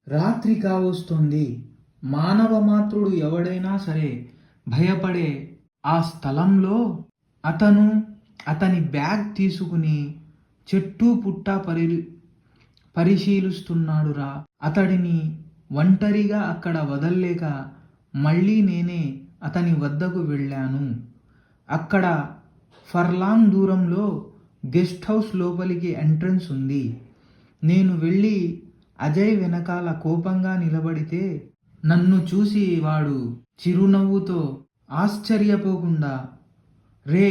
రాత్రి కావస్తోంది. మానవ మాతృడు ఎవడైనా సరే భయపడే ఆ స్థలంలో అతను అతని బ్యాగ్ తీసుకుని చెట్టు పుట్ట పరిశీలిస్తున్నాడురా. అతడిని ఒంటరిగా అక్కడ వదల్లేక మళ్ళీ నేనే అతని వద్దకు వెళ్ళాను. అక్కడ ఫర్లాంగ్ దూరంలో గెస్ట్ హౌస్ లోపలికి ఎంట్రన్స్ ఉంది. నేను వెళ్ళి అజయ్ వెనకాల కోపంగా నిలబడితే నన్ను చూసి వాడు చిరునవ్వుతో ఆశ్చర్యపోకుండా, రే,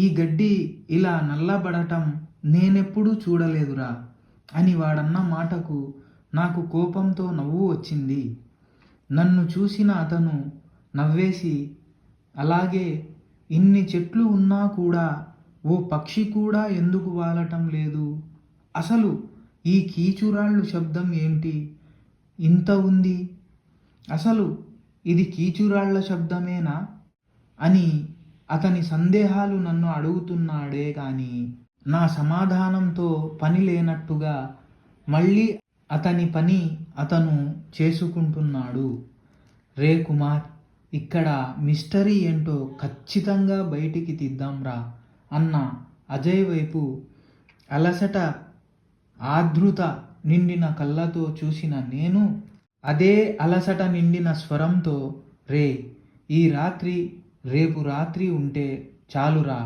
ఈ గడ్డి ఇలా నల్లబడటం నేనెప్పుడూ చూడలేదురా అని వాడన్న మాటకు నాకు కోపంతో నవ్వు వచ్చింది. నన్ను చూసిన అతను నవ్వేసి, అలాగే ఇన్ని చెట్లు ఉన్నా కూడా ఓ పక్షి కూడా ఎందుకు వాలటం లేదు? అసలు ఈ కీచురాళ్ళు శబ్దం ఏంటి ఇంత ఉంది? అసలు ఇది కీచురాళ్ల శబ్దమేనా అని అతని సందేహాలు నన్ను అడుగుతున్నాడే కానీ నా సమాధానంతో పని లేనట్టుగా మళ్ళీ అతని పని అతను చేసుకుంటున్నాడు. రే కుమార్, ఇక్కడ మిస్టరీ ఏంటో ఖచ్చితంగా బయటికి తీద్దాంరా అన్న అజయ్ వైపు అలసట ఆదృత నిండిన కళ్ళతో చూసిన నేను అదే అలసట నిండిన స్వరంతో, రే, ఈ రాత్రి రేపు రాత్రి ఉంటే చాలురా,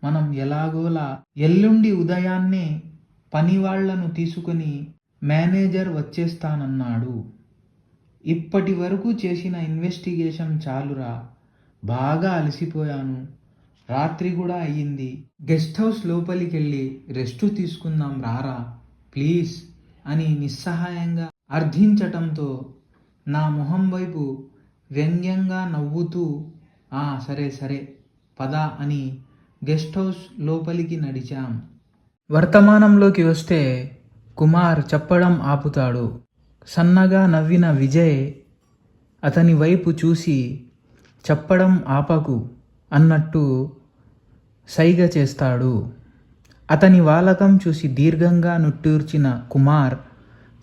మనం ఎలాగోలా ఎల్లుండి ఉదయాన్నే పనివాళ్లను తీసుకుని మేనేజర్ వచ్చేస్తానన్నాడు. ఇప్పటి వరకు చేసిన ఇన్వెస్టిగేషన్ చాలురా, బాగా అలసిపోయాను, రాత్రి కూడా అయ్యింది, గెస్ట్ హౌస్ లోపలికెళ్ళి రెస్టు తీసుకుందాం రారా ప్లీజ్ అని నిస్సహాయంగా అర్థించటంతో నా మొహం వైపు వ్యంగ్యంగా నవ్వుతూ, సరే సరే పద అని గెస్ట్ హౌస్ లోపలికి నడిచాం. వర్తమానంలోకి వస్తే కుమార్ చెప్పడం ఆపుతాడు. సన్నగా నవ్విన విజయ్ అతని వైపు చూసి చెప్పడం ఆపకు అన్నట్టు సైగ చేస్తాడు. అతని వాలకం చూసి దీర్ఘంగా నిట్టూర్చిన కుమార్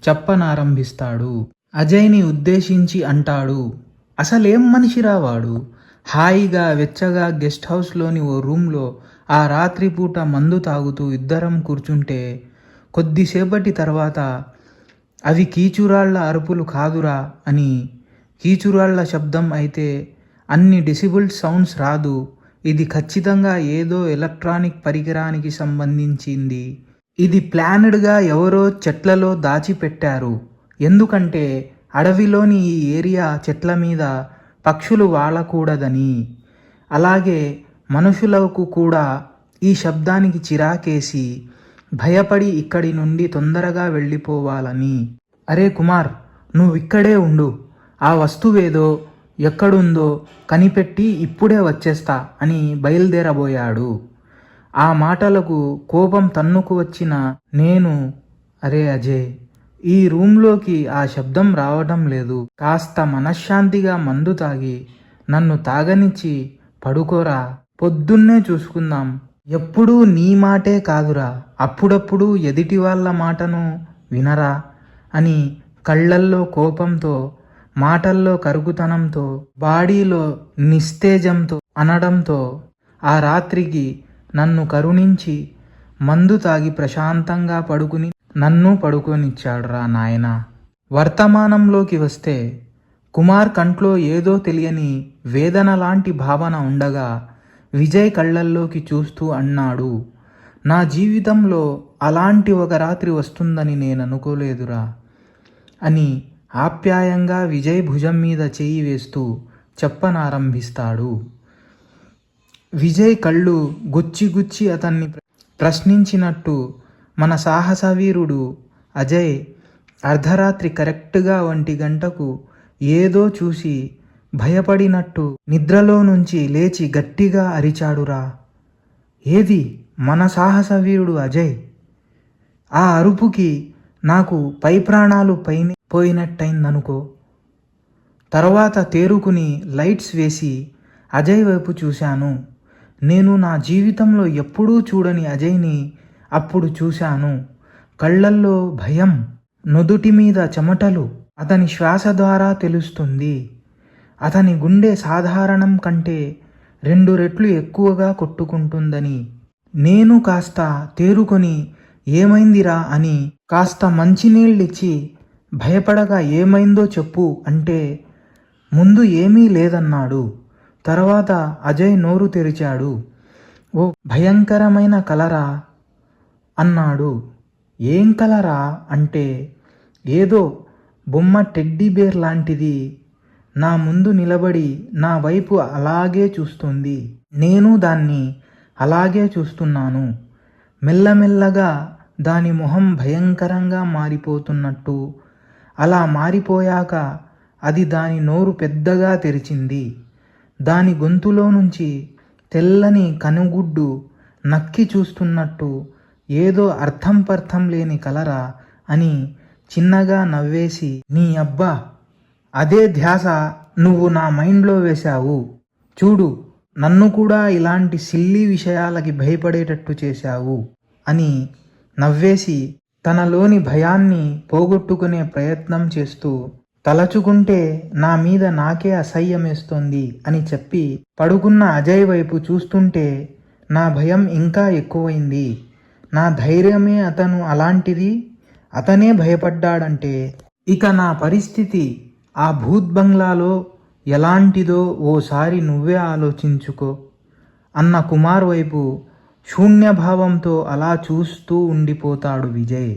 చెప్పనారంభిస్తాడు. అజయ్ని ఉద్దేశించి అంటాడు, అసలేం మనిషిరా వాడు? హాయిగా వెచ్చగా గెస్ట్ హౌస్లోని ఓ రూమ్లో ఆ రాత్రిపూట మందు తాగుతూ ఇద్దరం కూర్చుంటే కొద్దిసేపటి తర్వాత అవి కీచురాళ్ల అరుపులు కాదురా అని, కీచురాళ్ల శబ్దం అయితే అన్ని డెసిబుల్ సౌండ్స్ రాదు, ఇది ఖచ్చితంగా ఏదో ఎలక్ట్రానిక్ పరికరానికి సంబంధించింది, ఇది ప్లాన్డ్గా ఎవరో చెట్లలో దాచిపెట్టారు, ఎందుకంటే అడవిలోని ఈ ఏరియా చెట్ల మీద పక్షులు వాలకూడదని, అలాగే మనుషులకు కూడా ఈ శబ్దానికి చిరాకేసి భయపడి ఇక్కడి నుండి తొందరగా వెళ్ళిపోవాలని. అరే కుమార్, నువ్విక్కడే ఉండు, ఆ వస్తువేదో ఎక్కడుందో కనిపెట్టి ఇప్పుడే వచ్చేస్తా అని బయలుదేరబోయాడు. ఆ మాటలకు కోపం తన్నుకు వచ్చిన నేను, అరే అజయ్, ఈ రూమ్లోకి ఆ శబ్దం రావటం లేదు, కాస్త మనశ్శాంతిగా మందు తాగి నన్ను తాగనిచ్చి పడుకోరా, పొద్దున్నే చూసుకుందాం, ఎప్పుడూ నీ మాటే కాదురా, అప్పుడప్పుడు ఎదుటి వాళ్ళ మాటను వినరా అని కళ్ళల్లో కోపంతో, మాటల్లో కరుగుతనంతో, బాడీలో నిస్తేజంతో అనడంతో ఆ రాత్రికి నన్ను కరుణించి మందు తాగి ప్రశాంతంగా పడుకుని నన్ను పడుకోనిచ్చాడురా నాయనా. వర్తమానంలోకి వస్తే కుమార్ కంట్లో ఏదో తెలియని వేదన లాంటి భావన ఉండగా విజయ్ కళ్ళల్లోకి చూస్తూ అన్నాడు, నా జీవితంలో అలాంటి ఒక రాత్రి వస్తుందని నేను అనుకోలేదురా అని ఆప్యాయంగా విజయ్ భుజం మీద చేయి వేస్తూ చెప్పనారంభిస్తాడు. విజయ్ కళ్ళు గుచ్చి అతన్ని ప్రశ్నించినట్టు మన సాహసవీరుడు అజయ్ అర్ధరాత్రి కరెక్ట్గా 1 గంటకు ఏదో చూసి భయపడినట్టు నిద్రలో నుంచి లేచి గట్టిగా అరిచాడురా. ఏది మన సాహసవీరుడు అజయ్? ఆ అరుపుకి నాకు పై ప్రాణాలు పోయినట్టయిందనుకో. తర్వాత తేరుకుని లైట్స్ వేసి అజయ్ వైపు చూశాను. నేను నా జీవితంలో ఎప్పుడూ చూడని అజయ్ని అప్పుడు చూశాను. కళ్ళల్లో భయం, నుదుటి మీద చెమటలు, అతని శ్వాస ద్వారా తెలుస్తుంది. అతని గుండె సాధారణం కంటే 2 రెట్లు ఎక్కువగా కొట్టుకుంటుందని. నేను కాస్త తేరుకొని ఏమైందిరా అని కాస్త మంచినీళ్ళిచ్చి భయపడగా ఏమైందో చెప్పు అంటే ముందు ఏమీ లేదన్నాడు. తర్వాత అజయ్ నోరు తెరిచాడు. ఓ భయంకరమైన కలరా అన్నాడు. ఏం కలరా అంటే ఏదో బొమ్మ టెడ్డీ బేర్ లాంటిది నా ముందు నిలబడి నా వైపు అలాగే చూస్తుంది. నేను దాన్ని అలాగే చూస్తున్నాను. మెల్లమెల్లగా దాని మొహం భయంకరంగా మారిపోతున్నట్టు, అలా మారిపోయాక అది దాని నోరు పెద్దగా తెరిచింది. దాని గొంతులో నుంచి తెల్లని కనుగుడ్డు నక్కి చూస్తున్నట్టు ఏదో అర్థం లేని కలరా అని చిన్నగా నవ్వేసి, నీ అబ్బా, అదే ధ్యాస నువ్వు నా మైండ్లో వేశావు. చూడు, నన్ను కూడా ఇలాంటి సిల్లీ విషయాలకి భయపడేటట్టు చేశావు అని నవ్వేసి తనలోని భయాన్ని పోగొట్టుకునే ప్రయత్నం చేస్తూ, తలచుకుంటే నా మీద నాకే అసహ్యమేస్తోంది అని చెప్పి పడుకున్న అజయ్ వైపు చూస్తుంటే నా భయం ఇంకా ఎక్కువైంది. నా ధైర్యమే అతను అలాంటిది, అతనే భయపడ్డాడంటే ఇక నా పరిస్థితి ఆ భూత్ బంగ్లాలో ఎలాంటిదో ఓసారి నువ్వే ఆలోచించుకో అన్న కుమార్ వైపు శూన్యభావంతో అలా చూస్తూ ఉండిపోతాడు విజయ్.